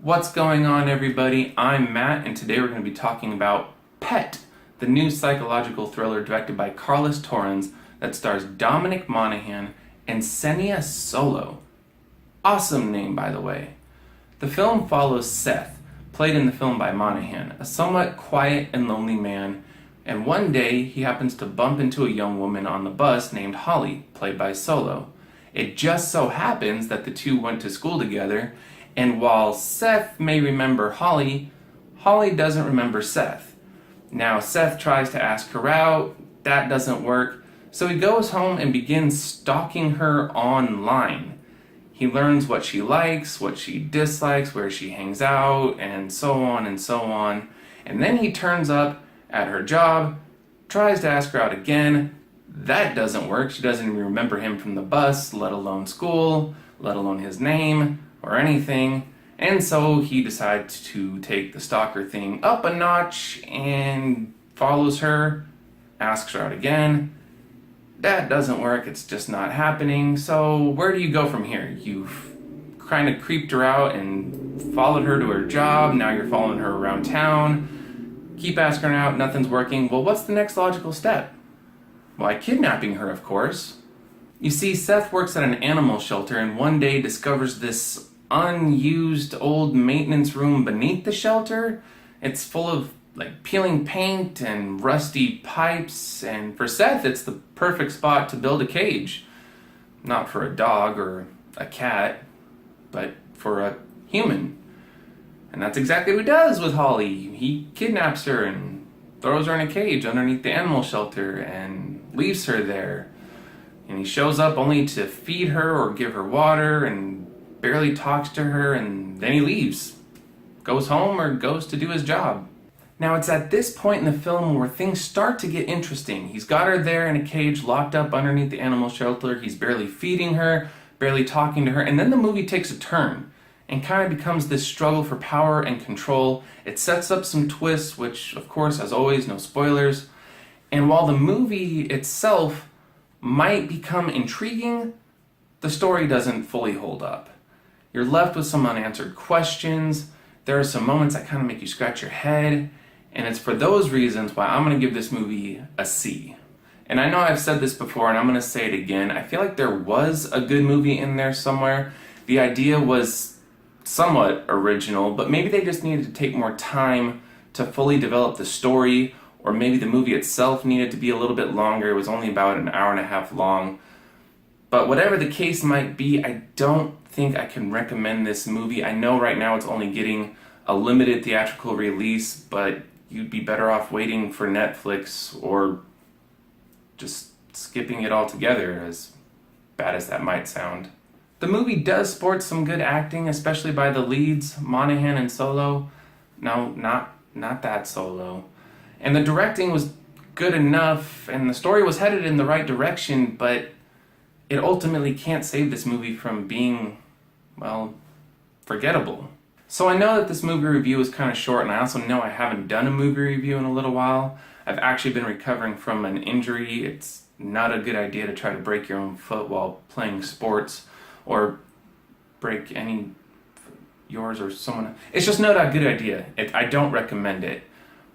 What's going on, everybody? I'm Matt, and today we're going to be talking about Pet, the new psychological thriller directed by Carlos Torrens that stars Dominic Monaghan and Senia Solo. Awesome name, by the way. The film follows Seth, played in the film by Monaghan, a somewhat quiet and lonely man, and one day he happens to bump into a young woman on the bus named Holly, played by Solo. It just so happens that the two went to school together, and while Seth may remember Holly, Holly doesn't remember Seth. Now Seth tries to ask her out, that doesn't work, so he goes home and begins stalking her online. He learns what she likes, what she dislikes, where she hangs out, and so on and so on. And then he turns up at her job, tries to ask her out again. That doesn't work. She doesn't even remember him from the bus, let alone school, let alone his name or anything. And so he decides to take the stalker thing up a notch and follows her, asks her out again. That doesn't work. It's just not happening. So where do you go from here? You've kind of creeped her out and followed her to her job. Now you're following her around town. Keep asking her out. Nothing's working. Well, what's the next logical step? Why, kidnapping her, of course. You see, Seth works at an animal shelter and one day discovers this unused old maintenance room beneath the shelter. It's full of peeling paint and rusty pipes, and for Seth it's the perfect spot to build a cage. Not for a dog or a cat, but for a human. And that's exactly what he does with Holly. He kidnaps her and throws her in a cage underneath the animal shelter and leaves her there. And he shows up only to feed her or give her water and barely talks to her, and then he leaves. Goes home or goes to do his job. Now it's at this point in the film where things start to get interesting. He's got her there in a cage locked up underneath the animal shelter. He's barely feeding her, barely talking to her, and then the movie takes a turn and kind of becomes this struggle for power and control. It sets up some twists, which of course, as always, no spoilers. And while the movie itself might become intriguing, the story doesn't fully hold up. You're left with some unanswered questions. There are some moments that kind of make you scratch your head, and it's for those reasons why I'm going to give this movie a C. And I know I've said this before, and I'm going to say it again. I feel like there was a good movie in there somewhere. The idea was somewhat original, but maybe they just needed to take more time to fully develop the story, or maybe the movie itself needed to be a little bit longer. It was only about an hour and a half long. But whatever the case might be, I don't think I can recommend this movie. I know right now it's only getting a limited theatrical release, but you'd be better off waiting for Netflix or just skipping it altogether, as bad as that might sound. The movie does sport some good acting, especially by the leads, Monaghan and Solo. No, not that Solo. And the directing was good enough, and the story was headed in the right direction, but it ultimately can't save this movie from being, well, forgettable. So I know that this movie review is kind of short, and I also know I haven't done a movie review in a little while. I've actually been recovering from an injury. It's not a good idea to try to break your own foot while playing sports, or break yours or someone. It's just not a good idea. I don't recommend it.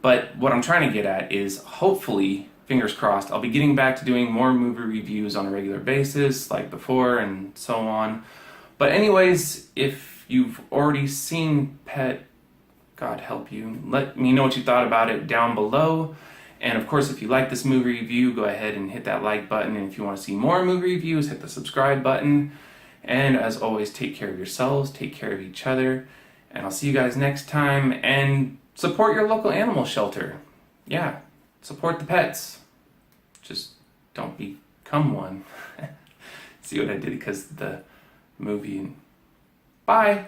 But what I'm trying to get at is, hopefully, fingers crossed, I'll be getting back to doing more movie reviews on a regular basis, like before, and so on. But anyways, if you've already seen Pet, God help you, let me know what you thought about it down below. And of course, if you like this movie review, go ahead and hit that like button. And if you want to see more movie reviews, hit the subscribe button. And as always, take care of yourselves, take care of each other. And I'll see you guys next time. And support your local animal shelter. Yeah, support the pets. Just don't become one. See what I did because of the movie. Bye.